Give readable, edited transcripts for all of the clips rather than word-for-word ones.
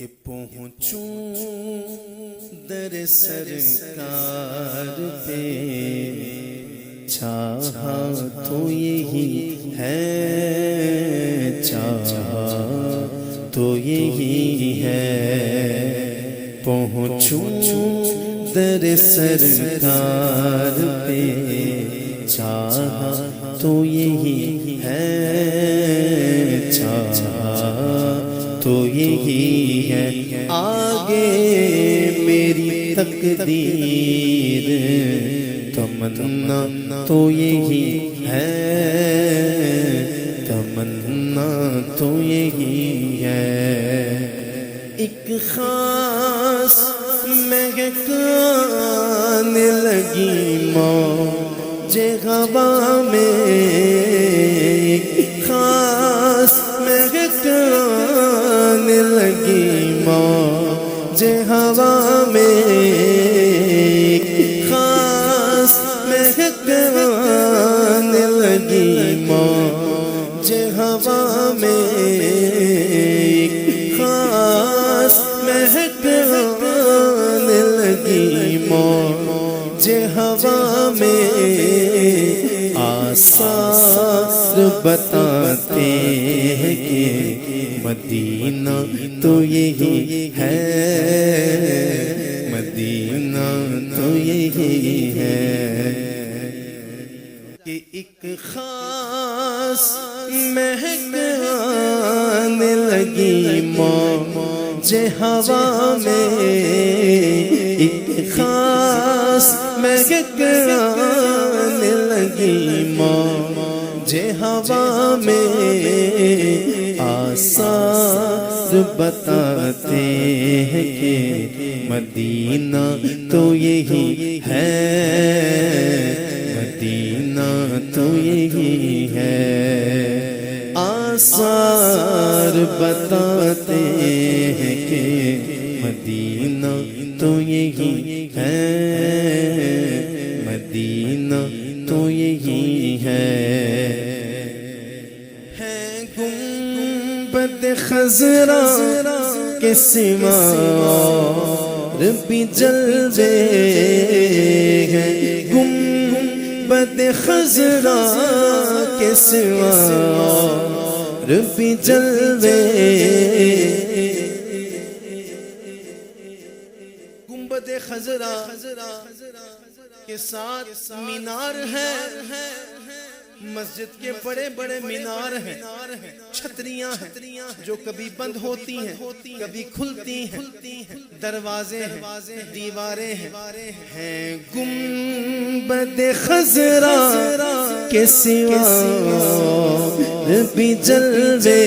کہ پہنچوں در سرکار پہ، چاہا تو یہی ہے، چاہا تو یہی ہے، پہنچوں در سرکار پہ، چاہا تو یہی ہے، چاہا تو یہی ہے، آگے میری تقدیر، تمنا تو یہی ہے، تمنا تو یہی ہے، ایک خاص مہک آنے لگی موج ہوا میں، ایک خاص مہک آنے لگی موج ہوا میں، ایک خاص مہک آنے لگی موج ہوا میں، ایک خاص مہک آنے لگی موج ہوا میں، آثار بتاتے ہیں کہ مدینہ تو یہی ہے، مدینہ تو یہی ہے، کہ ایک خاص مہک آنے لگی موج ہوا میں، ایک خاص مہک آنے لگی موج ہوا میں، آثار بتاتے ہیں کہ مدینہ تو یہی ہے، مدینہ تو یہی ہے، آثار بتاتے ہیں کہ مدینہ تو یہی ہے، مدینہ تو یہی ہے، گنبد خضرا کے سوا اور بھی جلوے ہیں، گنبد خضرا کے سوا اور بھی جلوے، گنبد خضرا کے ساتھ مینار ہے، مسجد کے بڑے بڑے مینار ہیں، چھتریاں ہیں جو کبھی بند ہوتی ہیں کبھی کھلتی ہیں، دروازے ہیں، دیواریں ہیں، گنبد خضرا کے سوا بھی جلوے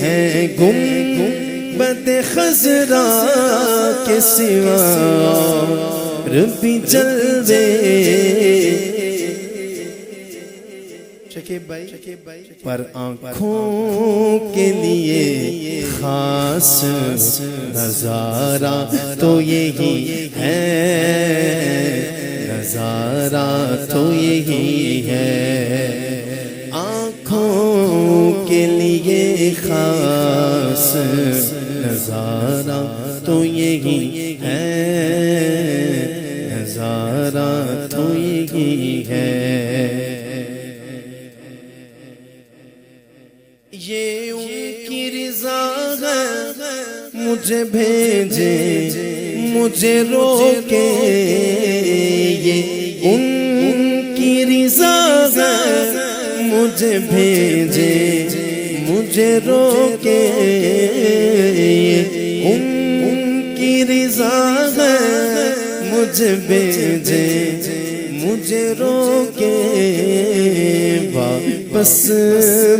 ہیں، گنبد خضرا کے سوا بھی جلوے، پر آنکھوں کے لیے خاص نظارہ تو یہی ہے، نظارہ تو یہی ہے، آنکھوں کے لیے خاص نظارہ تو یہی ہے، نظارہ تو یہی ہے، یہ ان کی رضا ہے مجھے بھیجے مجھے روکے، یہ ان کی رضا ہے مجھے بھیجے مجھے روکے، یہ ان کی رضا ہے مجھے بھیجے مجھے روکے، واپس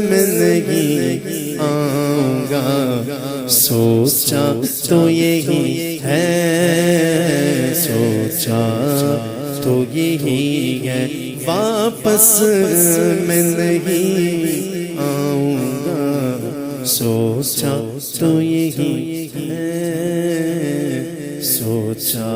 میں نہیں آؤں گا، سوچا تو یہی ہے، سوچا تو یہی ہے، واپس میں نہیں آؤں گا، سوچا تو یہی ہے، سوچا